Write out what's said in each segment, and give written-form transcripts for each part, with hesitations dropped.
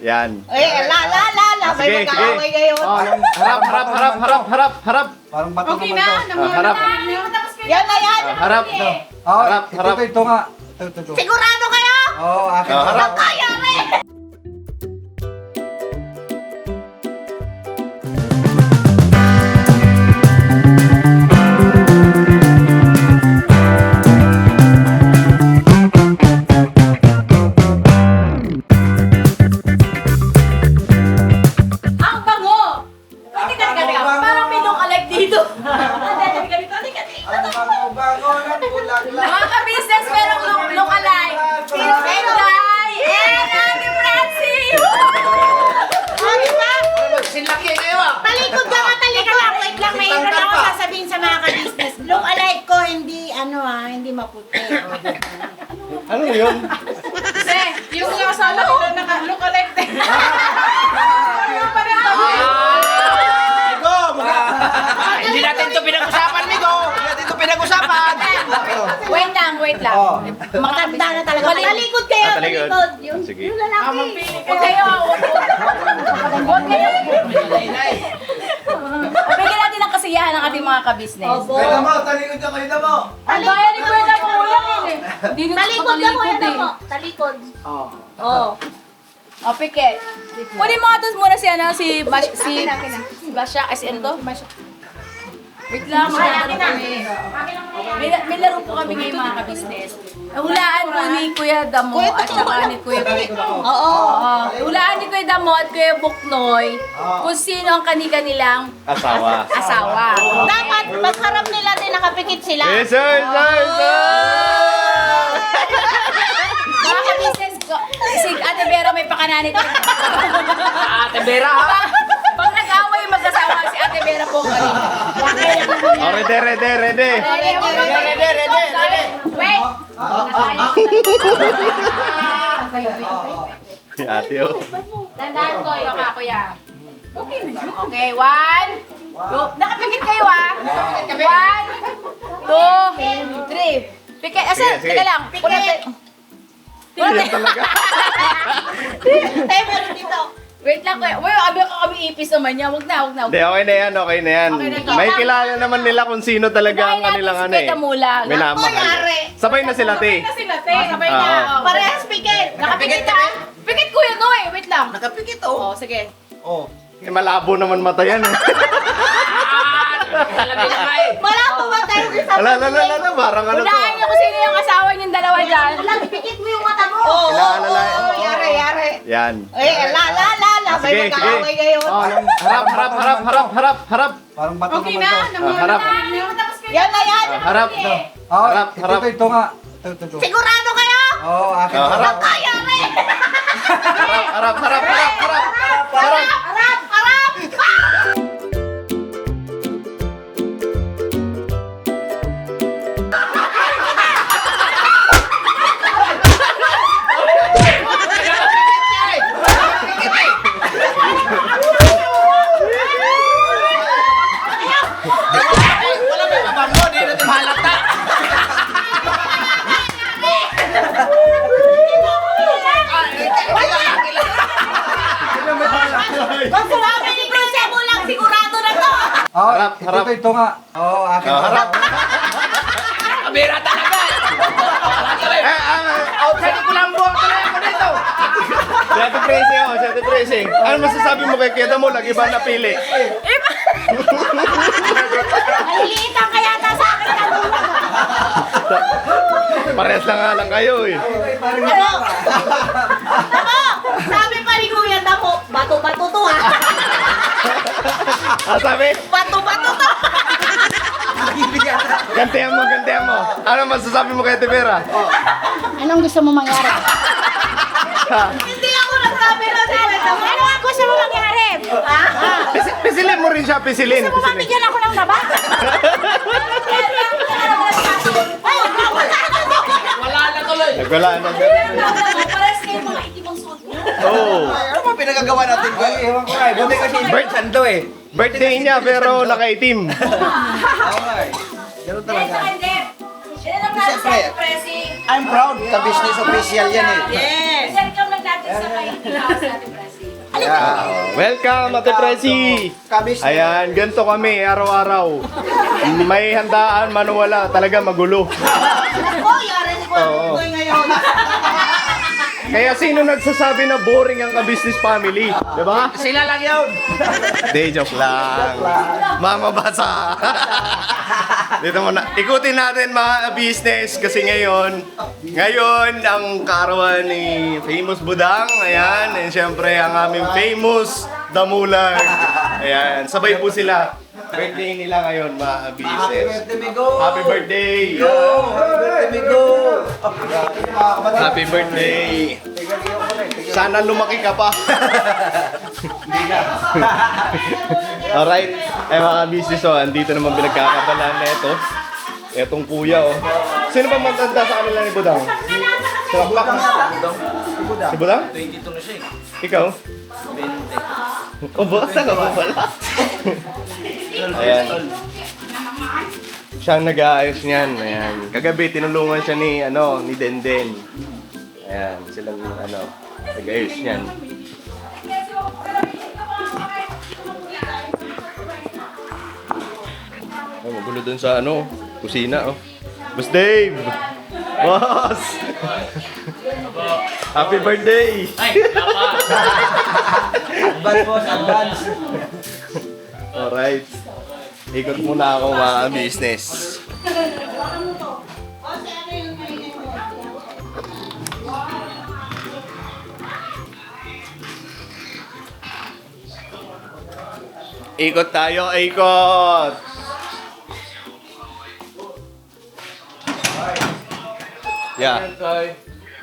Yan. La. May mag-aaway ngayon. Harap. Parang bato Okay naman na, to. Harap. Yan na yan. Harap. Harap. Ito nga. Ito. Sigurado kayo? Oo, akin. Harap. Kaya rin. Ang bango! Teka. Parang may look-alike dito. Ang bango ng bulaklak. Mga ka-business, merong look-alike. Si Day and Ate Francie! Ano ba? Sinlaki kayo ah! Talikod ka nga, talikod. Wait lang, mayroon ako sasabihin sa mga ka-business. Look alike ko, hindi maputi. Ano yun? Kasi, yung kasala ko na naka-look-alike din. Ano pa rin to? Migo! Hindi natin ito pinag-usapan, Migo! Hindi natin ito pinag-usapan! Wait lang. Oh. Matanda na talaga. Talikod kayo, Talikod. talikod. Yung Sige. lalaki. Huwag kayo. Huwag kayo. Bigyan natin ang kasiyahan ng ating mga ka-business. Kaya mo, talikod ka kayo na mo. Ang bayan ni Kuya mo ulang yun eh. Hindi nyo Talikod ka mo, yan eh. mo. Talikod. Oo. Oo. O, Piket. Kunin mo nga ito muna si Basha. Kasi ano to? Wait lang, magkakaroon kami. May laro po kami ngayon mga ka-business. Hulaan po ni Kuya Damo at saka ni Kuya Buknoy. Oo. Hulaan ni Kuya Damo at Kuya Buknoy kung sino ang kanilang Asawa. asawa. Dapat pagharap nila din nakapikit sila. Yes, sir! Mga ka-business, si Ate Vera may pakananit. Ate Vera ha? Pag nag-away mag-asawa si Ate Vera po kami. Oh, ready. Wait! Si ate oh. Tandaan ko yung kuya. Okay, 1, 2, nakapikit kayo ah. 1, 2, 3. Pikit, Sige. teka lang. Yan talaga. Tayo meron dito. Wait lang kuya. Uy, abi ka kami ipis naman niya. Wag na. Hindi, okay na yan. Okay na to. May kilala naman nila kung sino talaga ang kanilang ano eh. Minamahal. Yari. Sabay na sila, te. Kasi na, te. Sabay na. Oo. Oh. Parehas pikit. Nakapikit ka? Pikit kuya Noy. Wait lang. Nakapikit Oh, oh! sige. Oh! Eh, malabo naman mata yan eh. Alam niyo na eh! Wala pa ba tayo isa? Ala, parang ano to. Unahin niyo kung sino yung asawa niyong dalawa dyan. Lang, pikit mo yung mata mo. Kilala. Yari. Yan. La. May mag-aaway ngayon. Oh, harap. Parang bato Okay naman na. to. Harap. Yan na yan. Harap. Oo, Harap. Ito nga. Ito. Sigurado kayo? Oo, akin. Harap. Kaya rin. Harap. Harap. Wala may mabango! Di natin halata! Kung sinabi ni Princess mo lang, sigurado na to. Oo, Harap. Ito nga. Oo, akin. Harap. Kabira talaga! Outside ko lang buwang tuloy ako dito! Si Ate Pressing. Ano masasabi mo kay Keda mo? Lagi ba napili? Maliliitan kaya ta sa akin ang ulo. Parehas lang nga lang kayo eh. Ano? Sabi pa ni Kuya Damo, bato-bato to ha. Ah, sabi? Bato-bato to. Gantihan mo. Ano masasabi mo kay Ate Vera? Anong gusto mo mangyari? Hindi ako nagsabi na Kuya Damo. Ano ang gusto mo mangyari? Ha? Pisilin mo rin siya, pisilin. Gusto mo mabigyan ako ng naba? Wala na tuloy! Nagwala na. Pares kayo mga itimang suot mo. Oo. Ano ba pinagagawa natin ko? Ewan ko nga. Buti kasi Sando eh! Birthday niya pero nakaitim. Oo nga eh. Ganun talaga. Hindi. Yan ang natin sa pressing. I'm proud! Ka-business official yan eh! Yes! Yan ikaw nagdadala Welcome, Ate Presi! Kabis. Ayan, ganito kami araw-araw. May handaan, man o wala, talaga magulo. Oo. Kaya sino nagsasabi na boring ang ka-business family? Diba? Sila lang yun. Day, joke lang. Mamabasa. Dito muna. Ikutin natin mga business kasi ngayon ang kaarawan ni Famous Budang. Ayan. And syempre ang aming famous Damulag. Ayan. Sabay po sila. Birthday nila ngayon mga business. Happy birthday! Happy birthday! Sana lumaki ka pa. Alright. Eh mga business, andito naman pinagkakabalaan na ito. Etong kuya, Sino ba matanda sa kanila ni Budang? Si Bakbak? Si Budang? 22 na siya Ikaw? 20. O, basta ka pa pala. Ayan. Siya ang nag-aayos niyan. Ayan. Kagabi, tinulungan siya ni Denden. Ayan, silang nag-aayos niyan. Oh, magulo dun sa kusina, Boss Dave! Boss! Happy birthday! Ay, napa. Advance boss, advance. Alright. Ikot muna ako mga business. Ikot tayo, ikot! Yeah.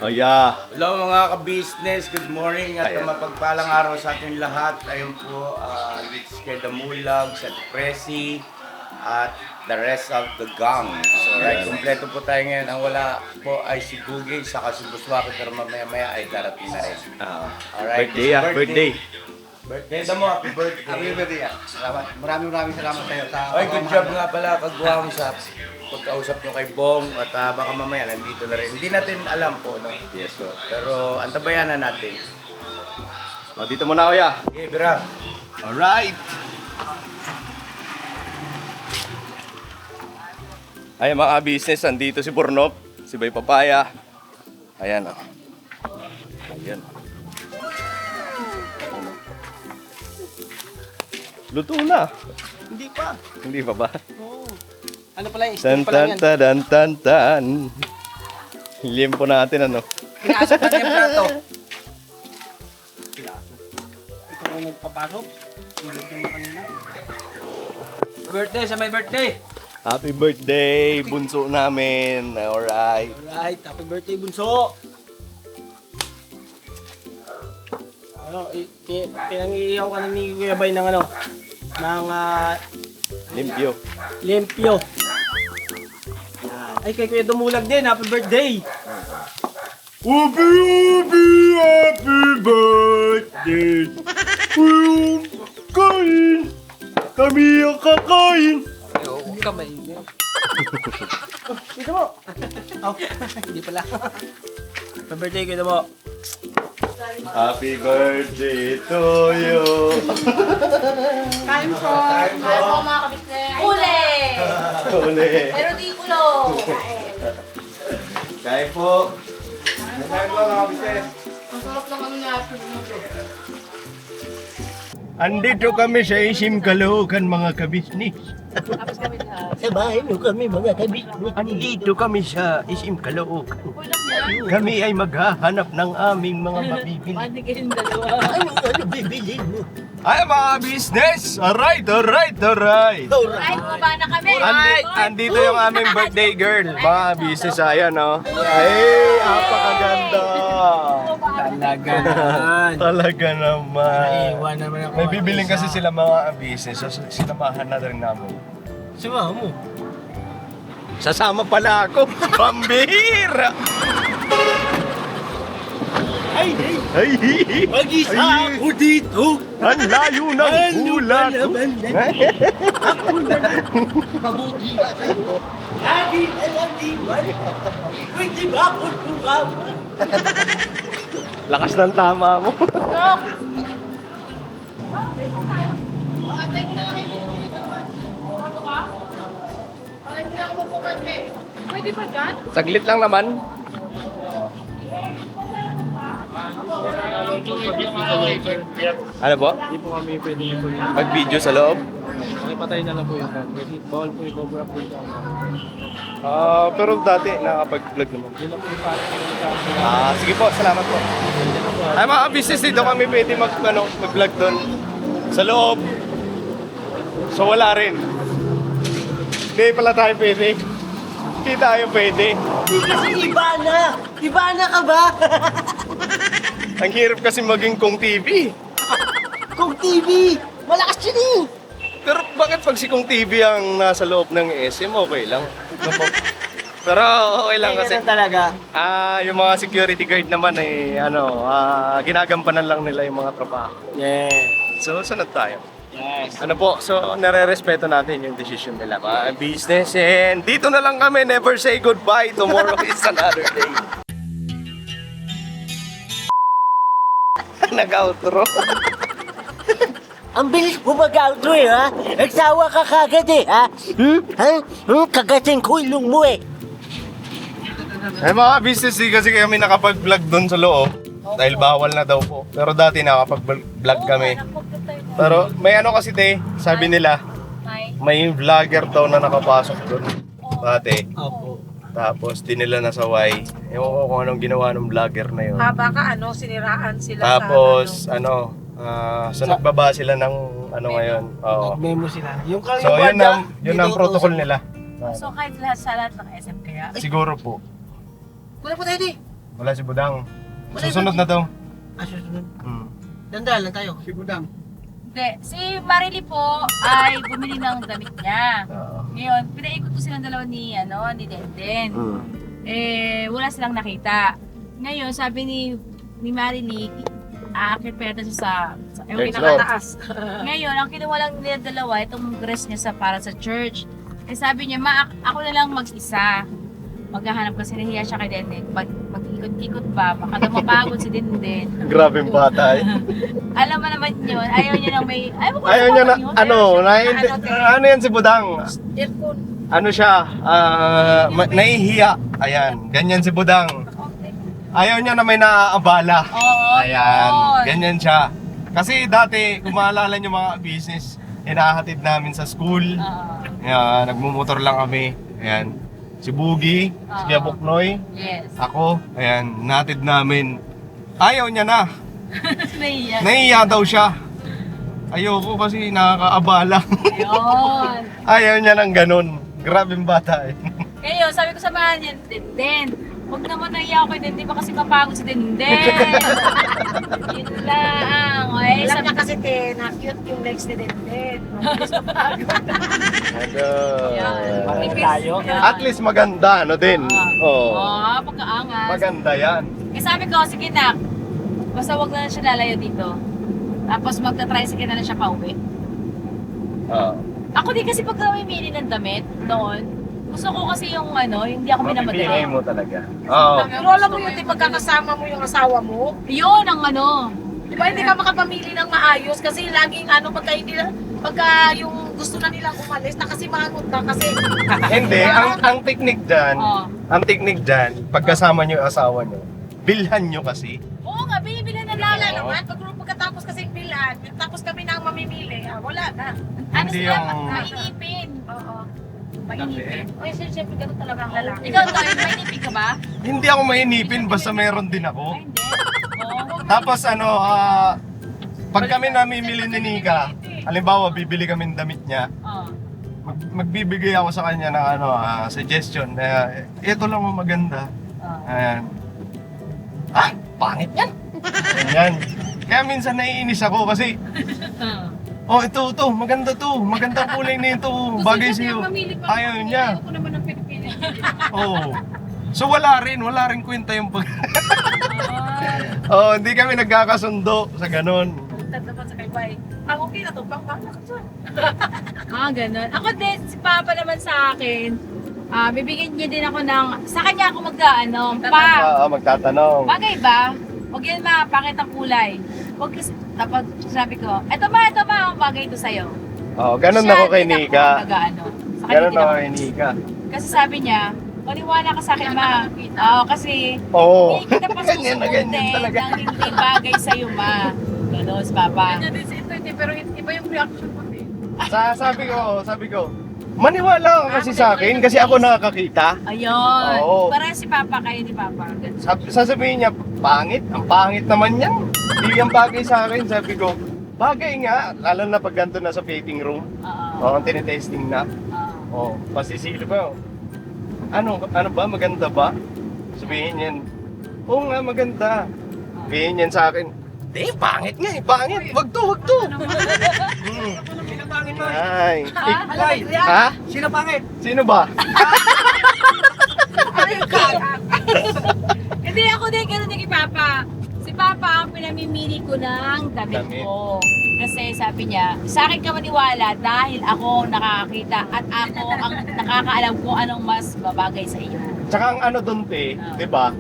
Oh yeah. Hello mga ka-business, good morning at Ayan. mapagpalang araw sa ating lahat. Ayun po, Litz Kedamulag, sa Presi, at the rest of the gang. So right, kompleto po tayo ngayon. Ang wala po ay si Gugay, saka si Buswaki, pero mamaya-maya ay darating na rin. Alright, Birthday, birthday. Birthday mo, happy birthday. Happy birthday. Salamat. Maraming salamat sa'yo. Oy, good job nga pala, kagwang sa pagkausap nyo kay Bong at baka mamaya nandito na rin. Hindi natin alam po, no? Yes, sir. Pero antabayan na natin. Oh, dito muna, kuya. Okay, Bira. Alright. Ayan mga business, andito si Burnop, si Bay Papaya. Ayan Ayan. Luto na. Hindi pa. Hindi pa ba? Ano pala yung Tan tan tan tan tan. Liempo natin Pinasok natin yung plato. Ikaw ang nagpapasok. Birthday sa may birthday. Happy birthday, bunso namin. Alright. Alright, happy birthday bunso. Pinangiiyaw ka na ni Kuya Bay ng Limpyo. limpyo. Ay, kay Kuya Dumulag din, happy birthday. Happy birthday! Kain! Kami ang kakain! Oo, kamay niya. Dito mo. Oh, hindi pala. Happy birthday, Kuya Dumo. Happy birthday to you! Kain po mga kabisnes. Uli! Uli! Pero di ulo. Kain po! Kain po mga kabisnes. Ang sarap ng natin. Andito kami sa Isim Caloocan mga kabisnis. Tapos kami lahat. Sa bahay mo kami mga kabisnis. Andito kami sa Isim Caloocan. Kami ay maghahanap ng aming mga mabibili. Pwede kayong dalawa. Ano bibili mo? Ay mga business! Alright! Right, baba na kami. Andito yung aming birthday girl. Mga business, ayan Ay, apakaganda! Talaga naman. Talaga naman. Iwan naman ako. May bibiling kasi sila mga business, so sinamahan na rin namin. Suma mo. Sasama pala ako. Pambihira! Ay! Mag-isa ako dito! Ang layo ng hula ko. Ako na lang mabuti na sa'yo. Lagi na lang iwan. Pwede ba ako tumawa? Lakas ng tama mo. Pwede ba dyan? Saglit lang naman. Ano po? Hindi po kami pwede po yun. Mag-video sa loob? Pakipatay na lang po yung camera. Bawal po i-cover up po yung camera. Pero dati nakapag-vlog naman. Yun na po yung parang yung camera. Sige po, salamat po. Ay mga business dito kami pwede mag-vlog doon. Sa loob. So wala rin. Hindi pala tayo pwede. Hindi tayo pwede. Kasi iba na ka ba? Ang hirap kasi maging Kong TV. Kung TV, malakas yun eh. Pero bakit pag si Kong TV ang nasa loob ng SM, okay lang. Pero okay lang kasi. Ganun talaga. Yung mga security guard naman ginagampanan lang nila yung mga trabaho. Yeah. So, sunod tayo. Yes. Ano po, so nare-respeto natin yung decision nila mga business and dito na lang kami, never say goodbye, tomorrow is another day. Nag-outro. Ang bilis mo mag-outro eh, ha? Nagsawa ka kagad eh, ha? Kagatin ko ilong mo eh. Ay mga business, di kasi kami nakapag-vlog doon sa loob dahil bawal na daw po. Pero dati nakapag-vlog kami. Pero may ano kasi sabi nila, may vlogger daw na nakapasok doon dati. Opo. Tapos di nila nasaway. Ewan ko kung anong ginawa ng vlogger na yun. Baka siniraan sila Tapos sa so nagbaba sila ng ngayon. Oo. Nag-memo sila. Yung So yun ang protocol nila. So kahit sa lahat ng SM kaya? Siguro po. Wala po tayo di. Wala si Budang. Susunod na daw. Susunod. Hmm. Dandaan lang tayo. Si Budang. Hindi. Si Marily po ay bumili ng damit niya. Ngayon, pinaikot ko silang dalawa ni Denden. Wala silang nakita. Ngayon, sabi ni Marily, aakit pa yata siya sa Third pinakataas. Ngayon, ang kinuha lang nila dalawa, itong dress niya para sa church. Sabi niya, ako na lang mag-isa. Maghahanap kasi nahiya siya kay Denden. Mag-ikot-ikot ba? Baka daw mapagod si Denden. Grabe yung bata eh. Alam mo naman yun, ayaw niya nang may... Ayaw niya na, ano yan si Budang? Earphone. Ano siya, nahihiya. Ayan, ganyan si Budang. Ayaw niya na may naaabala. Oo, Ayan, yun. ganyan siya. Kasi dati, kung maalala niyo mga business, hinahatid namin sa school. Ayan, nagmumotor lang kami. Ayan, si Boogie, si Kuya Buknoy, Yes. ako. Ayan, natid namin. Ayaw niya na. Nahiya. Nahiya daw siya. Ayoko kasi nakakaabala. Yun. Ayaw niya ng ganun. Grabe yung bata eh. Ngayon, sabi ko sa mga niya, Denden, huwag naman nahiya ako kay Denden, baka kasi mapagod si Denden. Yun lang. Okay, Alam sabi niya kasi na cute yung legs ni Denden. Parang tayo. At least maganda, ano din. Oo. pagkaangas. Maganda yan. Kaya sabi ko, sige nak, basta huwag na siya lalayo dito. Tapos magta-tricycle na lang siya pauwi. Oo. Ako din kasi pag namimili ng damit noon, gusto ko kasi yung yung hindi ako Mapipili minamadali. mo talaga. Oo. Pero alam mo yun, di pagkakasama mo yung asawa mo, Yun ang di ba hindi ka makapamili ng maayos kasi laging pagka yung gusto na nilang umalis, nakasimangot na kasi. Hindi, ang technique dyan, Oo. pagkasama nyo yung asawa nyo, bilhan nyo kasi. Oo nga, binibilan na Wala lang. naman, pagkatapos kasi bilan, tapos kami na ang mamimili, wala na. Ano Hindi sila, yung- mainipin. Oo. Mainipin. Oy, siyempre ganun talaga ang lalaki. Ikaw tayo, mainipin ka ba? Hindi ako mainipin, basta meron din ako. Ay, hindi. Oo. Tapos pag kami namimili ni Nika, halimbawa bibili kami ng damit niya, Oo. magbibigay ako sa kanya ng suggestion na ito lang ang maganda. Ayan. Pangit yan! Ayan. Kaya minsan naiinis ako kasi ito, maganda to. Maganda kulay nito. Bagay sa'yo. Ayaw niya. Ako naman ang pinipili. Oo. So wala rin kwenta yung pag... hindi kami nagkakasundo sa ganun. Tanda pa sa kay Bay. Okay na to, pang dyan. Ganun. Ako din, si Papa naman sa akin, bibigyan niya din ako ng, sa kanya ako magtatanong, Pa, Magtatanong. bagay ba? Huwag yan ma, pangit ang kulay. Huwag kasi, tapos sabi ko, eto ma, ang bagay ito sa'yo. Oh, ganun Siya ako kay din Nika. nag-ano. Sa kanya Ganun din ako ako. kay Nika. Kasi sabi niya, maniwala ka sa akin ma. Oo, kasi Oo. hindi kita pa Ganyan na ganyan susukutin talaga. ng hindi bagay sa'yo ma. Ganun, si Papa. Kanya din si Ito, pero iba yung reaction ko din. Sabi ko, maniwala ka kasi sa akin kasi ako nakakakita. Ayun. Oo. Para si Papa kayo ni Papa. Ganun. Sasabihin niya, pangit? Ang pangit naman yan. Hindi yan bagay sa akin. Sabi ko, bagay nga. Lalo na pag ganito na sa fitting room. Oo. Oo, tinitesting na. Oo. Oo, pasisilip ko. Ano ba? Maganda ba? Sabihin yan, oo nga, maganda. Sabihin yan sa akin, pangit nga pangit. Wag to. Ay. Ha? Sino pangit? Sino ba? Hindi ako din, ganun din kay Papa. Si Papa ang pinamimili ko ng damit Damit. ko. Kasi sabi niya, sa akin ka maniwala dahil ako nakakakita at ako ang nakakaalam kung anong mas babagay sa iyo. Tsaka ang ano doon, di ba?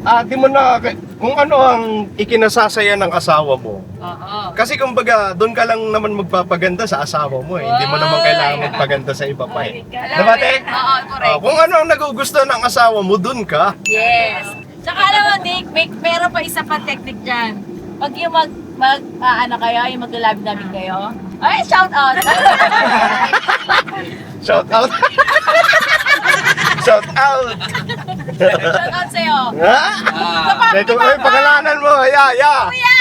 Di mo na, kung ano ang ikinasasaya ng asawa mo. Oo. Kasi kumbaga, doon ka lang naman magpapaganda sa asawa mo eh. Hindi mo naman kailangan magpaganda sa iba pa eh. Diba, te? Oo, correct. Kung ano ang nagugusto ng asawa mo, doon ka. Yes. Tsaka alam mo, Nick, meron pa isa pa technique dyan. Pag yung ano kayo, yung maglalab-labing kayo. Ay, shout out! Shout out. Shout out. shout out sa'yo. Ha? Sa Papa ni Ito, Papa. pangalanan mo. Ya. Kuya!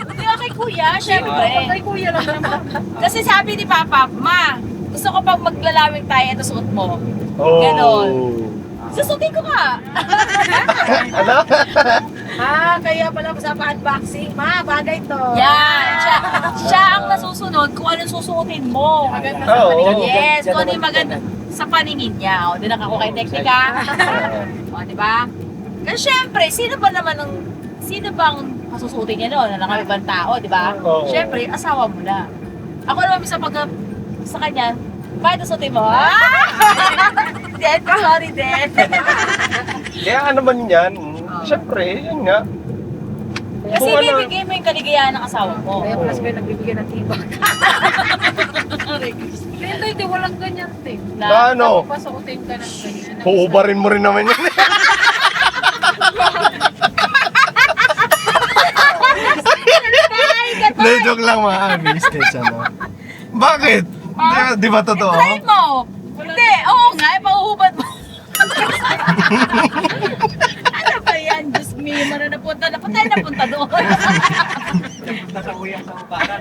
Hindi ako kay Kuya, syempre. Kay kuya lang naman. Kasi sabi ni Papa, Ma, gusto ko pag maglalawing tayo, ito suot mo. Oh. Ganon. Susutin ko nga. Ano? Kaya pala sa unboxing. Ma, bagay to. Yan. Siya ang nasusunod kung anong susuotin mo. Maganda Oo. sa paningin. Yes, kung ano yung maganda sa paningin niya. O, di ako kay teknika. O, di ba? Kasi syempre, sino bang masusuotin niya noon? Ang ibang tao, di ba? Oo. Syempre, asawa mo na. Ako naman sa sa kanya, bakit nasuotin mo? Dead, sorry, dead. Kaya ano man yan, syempre, yun nga. Kasi Kung ano- bibigay mo yung kaligayahan ng asawa mo. Kaya pala sabi nagbibigyan ng tibak. Hindi, walang ganyan, te. Na ano? Pasuotin ka ng ganyan. Huubarin mo rin naman yan. Hindi, joke lang mga business, ano. Bakit? Di ba totoo? Try mo. Hindi, oo nga, pauhubad mo. Ano ba yan? Diyos me, napunta doon. Nasa uyang sa uparan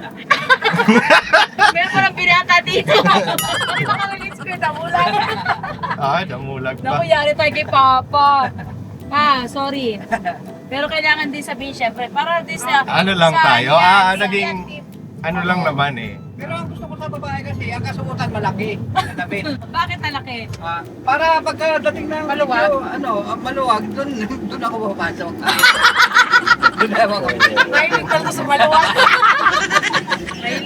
Meron ko ng pinata dito. Hindi ba kalalit ko yung damulag? Damulag pa. Nakuyari tayo kay Papa. Sorry. Pero kailangan din sabihin syempre, para din sa... Ano lang sa tayo? yan, Naging, ano lang naman eh. Pero ang gusto ko sa babae kasi, ang kasuotan malaki na damit. Bakit malaki? Para pagkadating ng Maluwag? maluwag, dun ako papasok. Dun ako. Mahilig talaga sa maluwag.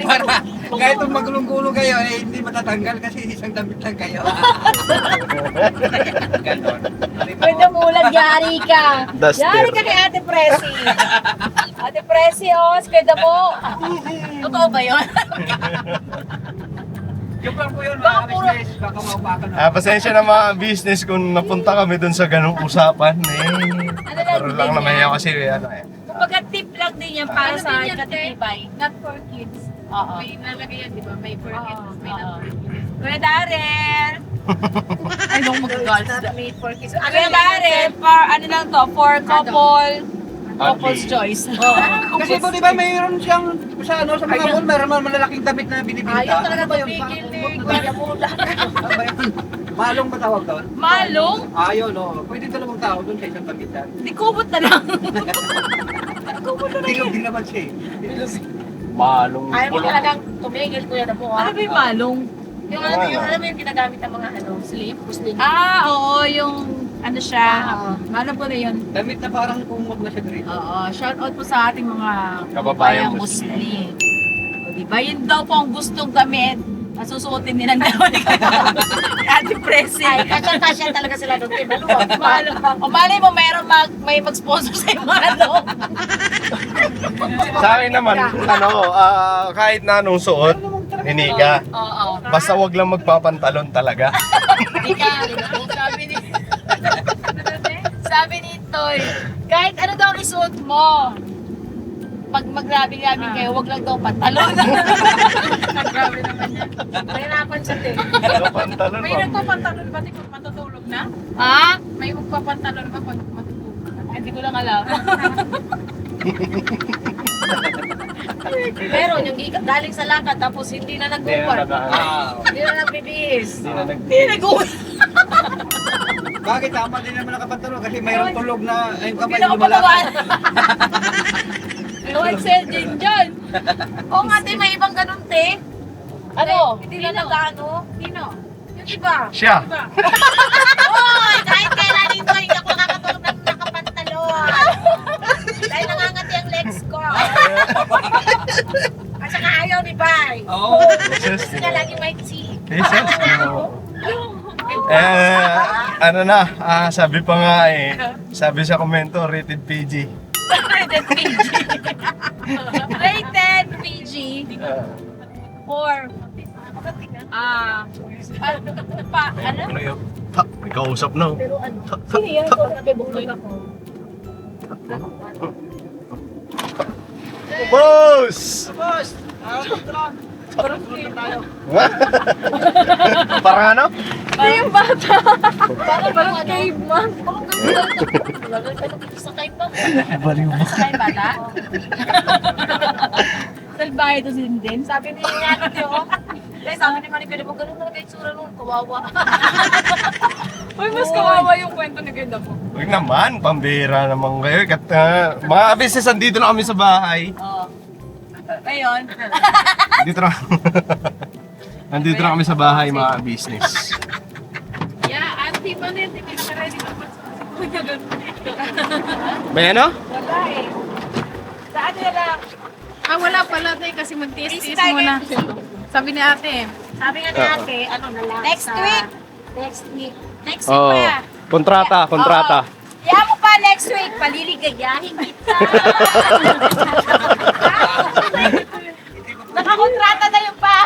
Para kahit kung magulong-gulong kayo, hindi matatanggal kasi isang damit lang kayo. Ganon. Pwede mulag, yari ka. Duster. Yari ka kay Ate Presi. Ate Presi, pwede mo. Totoo ba yun? Yung lang po yun, Baka mga business, baka maupakan Pasensya na mga business kung napunta kami dun sa ganung usapan. Pero lang naman yan kasi ano eh. Kumbaga tip lang din yan para Ano sa din yan, katitibay. Not for kids. Oo. May nalagay yan, di ba? May for kids, may not for kids. Kuya Darren! Ay, nung mag-girls. Not made for kids. Kuya Darren, ano lang to, for couple's choice. Kasi po di ba mayroon siyang sa ano sa mga mall mayroon man malalaking damit na binibenta. Ayaw talaga Ano ba yun? tumigil ni Kuya Mula. Ano ba yun? Malong ba tawag doon? Malong? Ayaw no. Pwede dalawang tao doon sa isang damitan. Di kubot na lang. Kubot na lang Dilog yun. din naman siya eh. Malong Ayaw mo talagang tumigil, Kuya na po. Ano ba yung malong? Yung ano, alam mo yung ginagamit ng mga sleeve, muslim. Oo, yung ano siya. Ano po na yun? Damit na parang kumot na siya dito. Oo, shout out po sa ating mga Kababayang Muslim. O, diba? Yun daw po ang gustong gamitin Masusuotin din ang dalawa ni Ate Presi. Ay, kasya talaga sila doon. Maluwag. O malay mo, may mag-sponsor sa iyo ano. Sa akin naman, kahit na anong suot, iniga. Oo. Basta wag lang magpapantalon talaga. Ika, sabi ni Toy, kahit ano daw isuot mo, pag magrabing-rabing kayo, wag lang daw pantalon. Grabe naman yan. Mahirapan siya, te. Pantalon May nagpapantalon ba kung matutulog na? Ha? May magpapantalon ba pag matutulog na? Hindi ko lang alam. Pero yung galing sa lakad tapos hindi na nag-upar. Hindi na nagbibihis. Hindi nag-uwi. Bakit tama din naman nakapantulog? Kasi mayroong tulog na yung kamay Hindi na ako lumalakad. Ewan sa'yo din dyan. Oo nga, te, may ibang ganun, te. Ano? Hindi na nag-ano. Sino? Yung iba. Siya. Oy, kahit kailan dito, hindi ako nakakatulog ng nakapantalon. Dahil nangangati ang legs ko. At saka ayaw ni Bay. Oo. Gusto niya lagi may tea. Ano na, sabi pa nga sabi sa komento, rated PG. Rated PG. Rated PG. For ano? May kausap na. Sino yan? Nabibuktoy ako. Boss! Parang ano? Parang yung bata. Parang caveman. Sa kaiba. Baliw mo. Sa yung bata? Salbahe to sin din. Sabi ni Yanat yun. Dahil sabi ni Maricel, mo ganun talaga yung tsura nung kawawa. Uy, mas kawawa yung kwento ni Ganda po. Huwag naman, pambira naman kayo. Mga business, andito na kami sa bahay. Oo. Ngayon, Dito na. Nandito na kami sa bahay, mga business. Yeah, auntie pa rin. Hindi ka nakaready pa pa. May ano? Wala eh. Saan nila? Wala pala tayo kasi mag-tiis-tiis muna. Sabi ni ate. Sabi nga ni ate, ano na lang. Next week. Next week. Next week Oo. pa. Kontrata. kaya mo pa next week, paliligayahin kita. Nakakontrata na yung pa.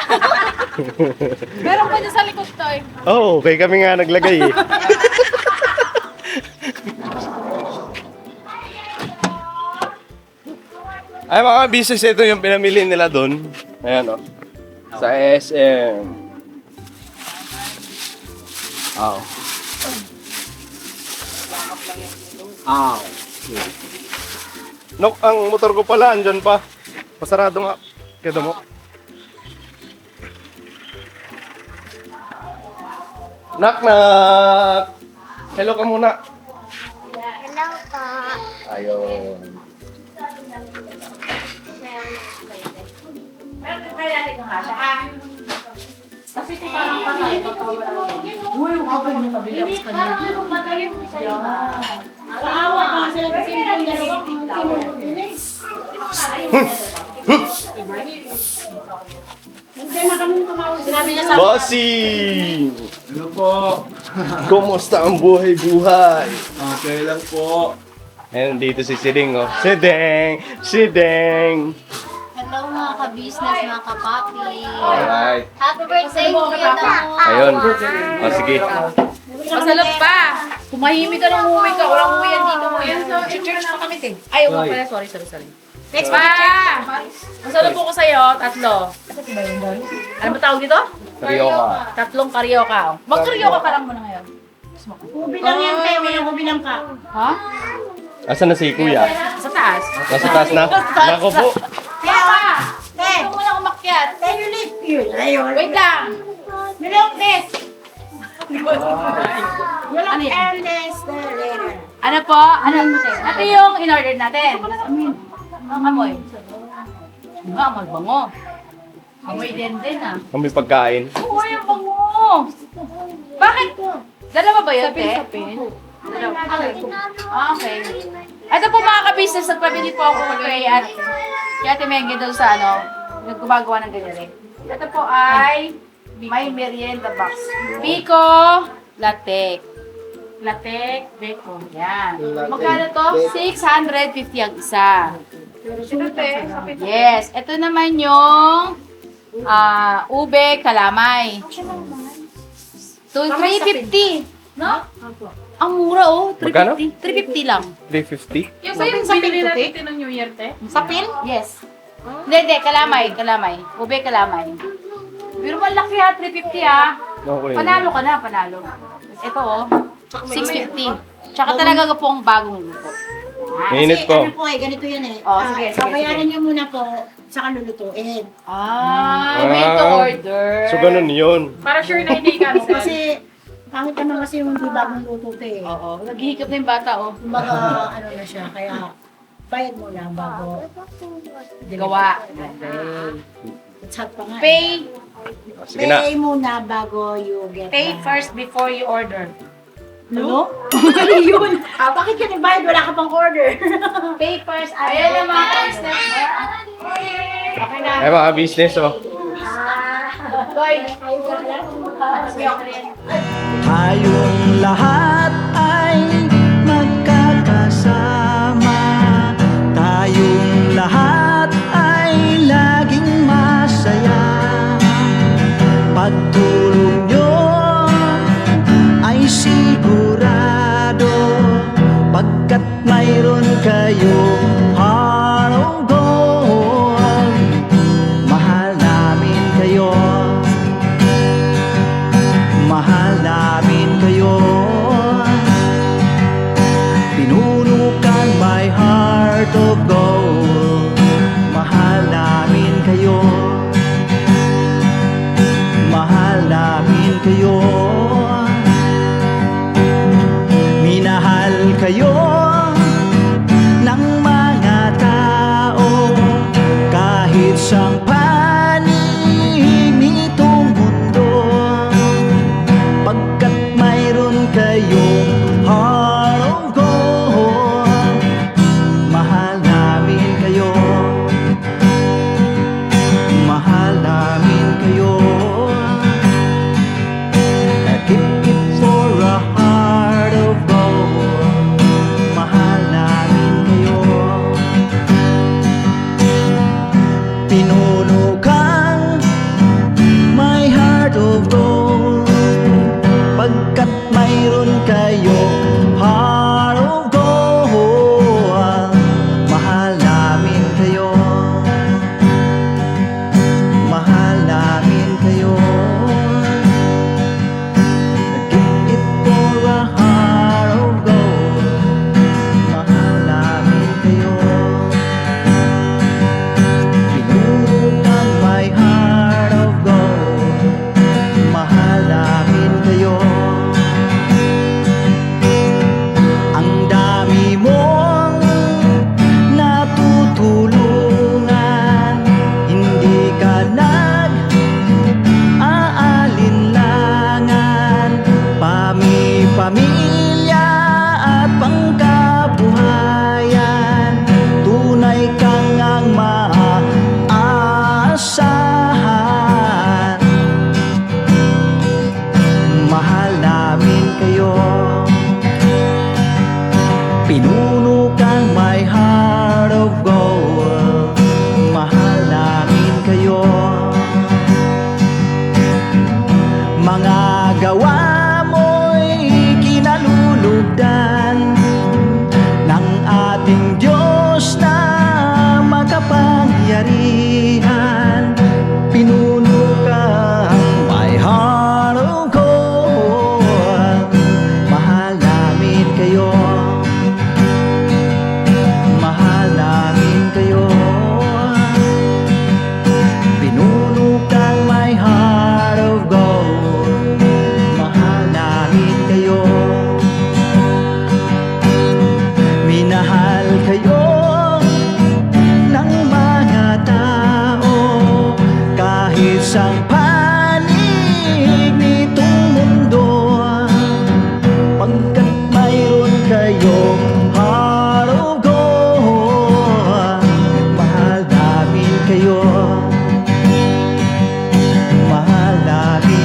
Meron pa dyan sa likod to eh. Oo, okay kami nga naglagay Ay mga business, ito yung pinamili nila doon. Ayan o. Sa SM. Oo. Nok, ang motor ko pala, andyan pa. Pasarado nga. Kaya mo. Knock! Hello ka muna. Hello po. Ayun. Sinabi niya sa Bossing! Ano po? Kumusta ang buhay-buhay? Okay lang po. Ayan, dito si Siding, oh. Siding! Siding! Hello mga ka-business, mga kapapi. Alright. Happy birthday, Kuya Damo. Ayun. O, sige. Masalap pa. Kumahimik ka nung umuwi ka. Walang uwi yan dito mo yan. Church pa kami, te. Ay, oo pala. Sorry. Next pa! Masalap po ko sa'yo, tatlo. Ano ba tawag dito? Karyoka. Tatlong karyoka. Mag-karyoka ka lang muna ngayon. Bilang yan, te. Walang kubilang ka. Ha? Asan na si Kuya? Sa taas. Nasa taas na? Nako po. Kaya! Te! Huwag mo na umakyat. Tayo lift yun. Ayun. Wait lang. Milk this. Ano Walang yan? airless. Ano po? Ito yung in-order natin. Ang amoy. Amoy bango. Amoy din ah. Kami pagkain. Oo, yung bango. Bakit? Dalawa ba yun, te? Okay. Ito po mga ka-business, nagpabili po ako kay Ate Mengge doon sa naggumagawa ng ganyan rin. Ito po ay May merienda box. Biko, latek. Latek, beko. Yan. Magkano to? 650 ang isa. Yes. Ito naman yung ube kalamay. 350. No? Ang mura oh. 350. 350 lang. 350? Yung ba yung binili natin ng New Year, te? Sapil? Yes. Hindi, kalamay. Ube kalamay. Pero malaki ha, 350 ha. Okay. Panalo ka na, panalo. Ito oh, 650. Tsaka talaga po ang bagong luto. Mainit po. Ano po ganito yan eh. Oh, sige, sige, Babayaran sige. niyo muna po, saka lulutuin. Made to order. So, ganun yun. Para sure na hindi cancel. Kasi, pangit naman kasi yung hindi bagong luto to eh. Oo, naghihikap na yung bata oh. Kumbaga, ano na siya, kaya bayad mo lang bago Gawa. It's hot pa nga. Pay. Sige na. Pay muna bago you get Pay the- first before you order. No? Mali yun. Bakit ka nagbayad? Wala ka pang order. Pay first. Ayan na mga ka-snap. Okay na. Ay, mga business, oh. Toy. Tayong lahat ay magkakasama. Tayong lahat ay laging masaya. Pagtulong nyo ay sigurado, pagkat mayroon kayong heart of gold. Mahal namin kayo, mahal namin kayo. Pinuno kang my heart of gold. Mahal namin kayo, mahal namin kayo. Minahal kayo ng mga tao kahit sang panig nitong mundo, pagkat mayroon kayong heart of gold. Mahal namin kayo, mahal namin kayo. Keep it for a heart of gold. Mahal namin kayo. Pinuno kang my heart of gold, pagkat mayroon kayong heart of gold. Mahal namin kayo, mahal namin kayo. Give it for a heart of gold. Mahal namin kayo. Pinuno kang my heart of gold. Mahal namin kayo. Ang dami mong natutulungan, hindi ka nag-aalinlangan. Pamilya at pangkabuhayan, tunay kang ang maaasahan. Mahal namin kayo, pinuno kang my heart of gold. Mahal namin kayo. Mga gawa mo'y kinalulugdan ng ating Diyos na makapangyarihan. Pinuno kang my heart of gold. Mahal namin kayo, mahal namin kayo. Pinuno kang my heart of gold. Mahal namin kayo, minahal kayo ng mga tao kahit sang panig nitong mundo, pagkat mayroon kayong heart of gold. Mahal namin kayo, mahal namin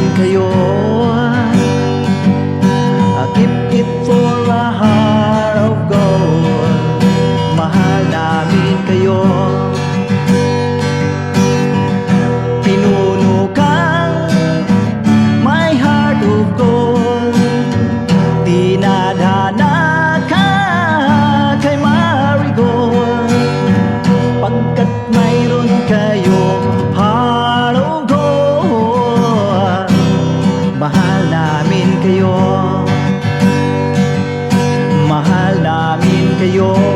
ngayon.